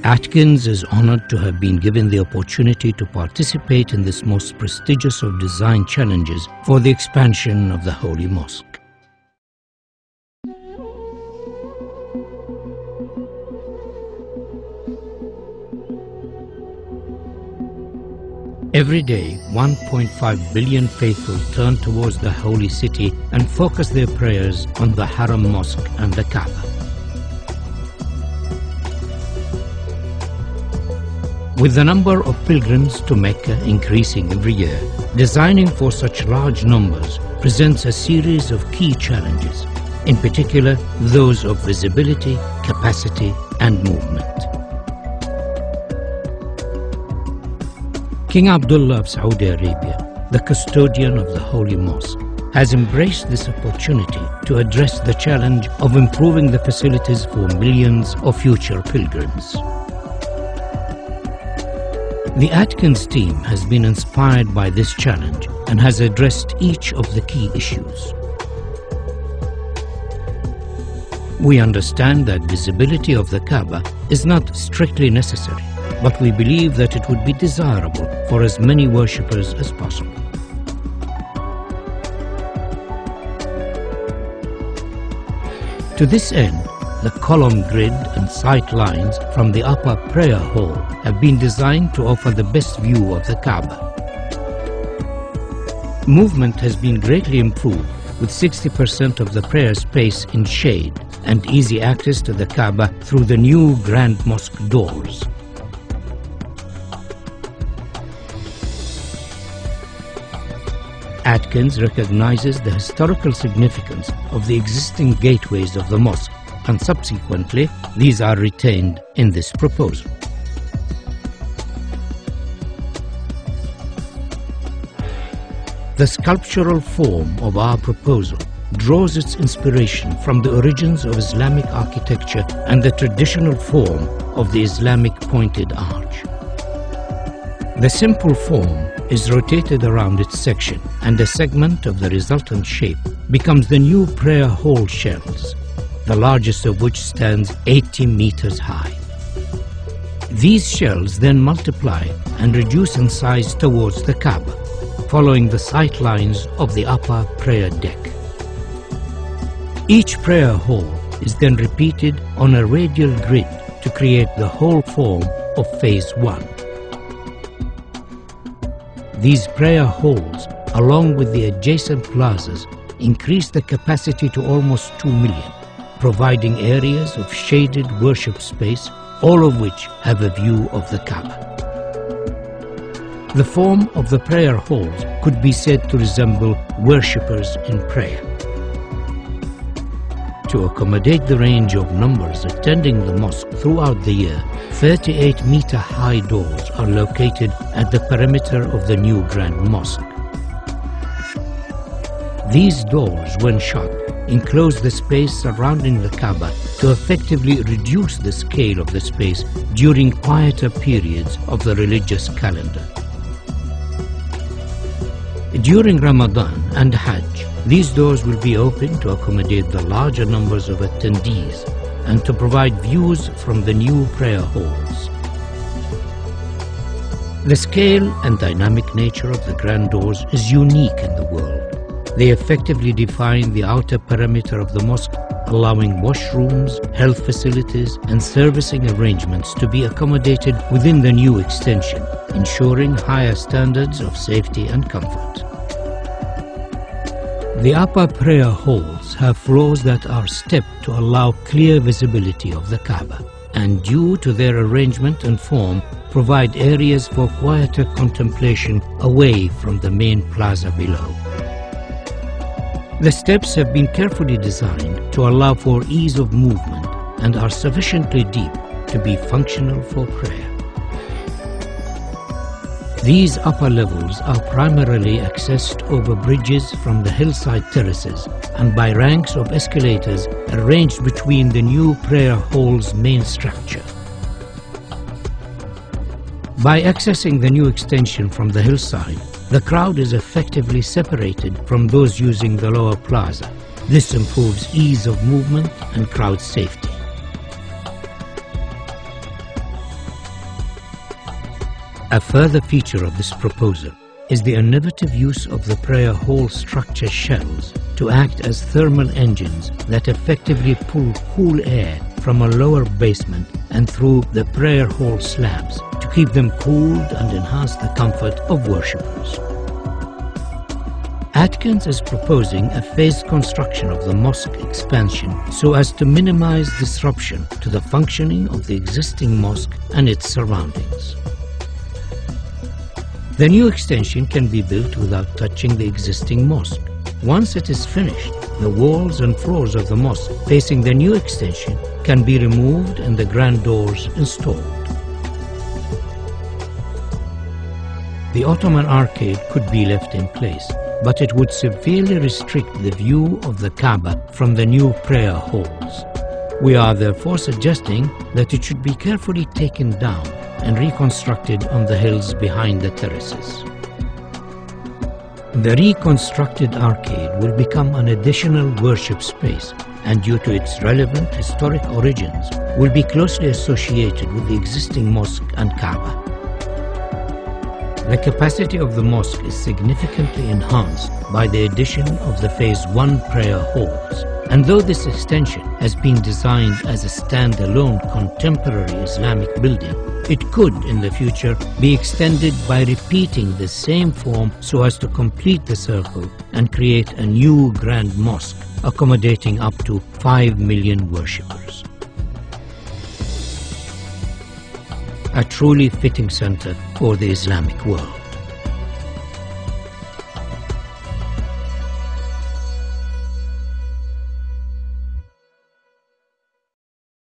Atkins is honored to have been given the opportunity to participate in this most prestigious of design challenges for the expansion of the Holy Mosque. Every day, 1.5 billion faithful turn towards the holy city and focus their prayers on the Haram Mosque and the Kaaba. With the number of pilgrims to Mecca increasing every year, designing for such large numbers presents a series of key challenges, in particular those of visibility, capacity, and movement. King Abdullah of Saudi Arabia, the custodian of the Holy Mosque, has embraced this opportunity to address the challenge of improving the facilities for millions of future pilgrims. The Atkins team has been inspired by this challenge and has addressed each of the key issues. We understand that visibility of the Kaaba is not strictly necessary, but we believe that it would be desirable for as many worshippers as possible. To this end, the column grid and sight lines from the upper prayer hall have been designed to offer the best view of the Kaaba. Movement has been greatly improved, with 60% of the prayer space in shade and easy access to the Kaaba through the new Grand Mosque doors. Atkins recognizes the historical significance of the existing gateways of the mosque, and subsequently these are retained in this proposal. The sculptural form of our proposal draws its inspiration from the origins of Islamic architecture and the traditional form of the Islamic pointed arch. The simple form is rotated around its section, and a segment of the resultant shape becomes the new prayer hall shells, the largest of which stands 80 meters high. These shells then multiply and reduce in size towards the Kaaba, following the sight lines of the upper prayer deck. Each prayer hall is then repeated on a radial grid to create the whole form of Phase 1. These prayer halls, along with the adjacent plazas, increase the capacity to almost 2 million, providing areas of shaded worship space, all of which have a view of the Kaaba. The form of the prayer halls could be said to resemble worshippers in prayer. To accommodate the range of numbers attending the mosque throughout the year, 38-meter-high doors are located at the perimeter of the new Grand Mosque. These doors, when shut, enclose the space surrounding the Kaaba to effectively reduce the scale of the space during quieter periods of the religious calendar. During Ramadan and Hajj, these doors will be open to accommodate the larger numbers of attendees and to provide views from the new prayer halls. The scale and dynamic nature of the grand doors is unique in the world. They effectively define the outer perimeter of the mosque, allowing washrooms, health facilities, and servicing arrangements to be accommodated within the new extension, ensuring higher standards of safety and comfort. The upper prayer halls have floors that are stepped to allow clear visibility of the Kaaba, and due to their arrangement and form, provide areas for quieter contemplation away from the main plaza below. The steps have been carefully designed to allow for ease of movement and are sufficiently deep to be functional for prayer. These upper levels are primarily accessed over bridges from the hillside terraces and by ranks of escalators arranged between the new prayer hall's main structure. By accessing the new extension from the hillside, the crowd is effectively separated from those using the lower plaza. This improves ease of movement and crowd safety. A further feature of this proposal is the innovative use of the prayer hall structure shells to act as thermal engines that effectively pull cool air from a lower basement and through the prayer hall slabs to keep them cooled and enhance the comfort of worshippers. Atkins is proposing a phased construction of the mosque expansion so as to minimize disruption to the functioning of the existing mosque and its surroundings. The new extension can be built without touching the existing mosque. Once it is finished, the walls and floors of the mosque facing the new extension can be removed and the grand doors installed. The Ottoman arcade could be left in place, but it would severely restrict the view of the Kaaba from the new prayer halls. We are therefore suggesting that it should be carefully taken down and reconstructed on the hills behind the terraces. The reconstructed arcade will become an additional worship space and, due to its relevant historic origins, will be closely associated with the existing mosque and Kaaba. The capacity of the mosque is significantly enhanced by the addition of the Phase 1 prayer halls, and though this extension has been designed as a standalone contemporary Islamic building, it could in the future be extended by repeating the same form so as to complete the circle and create a new grand mosque accommodating up to 5 million worshippers. A truly fitting center for the Islamic world.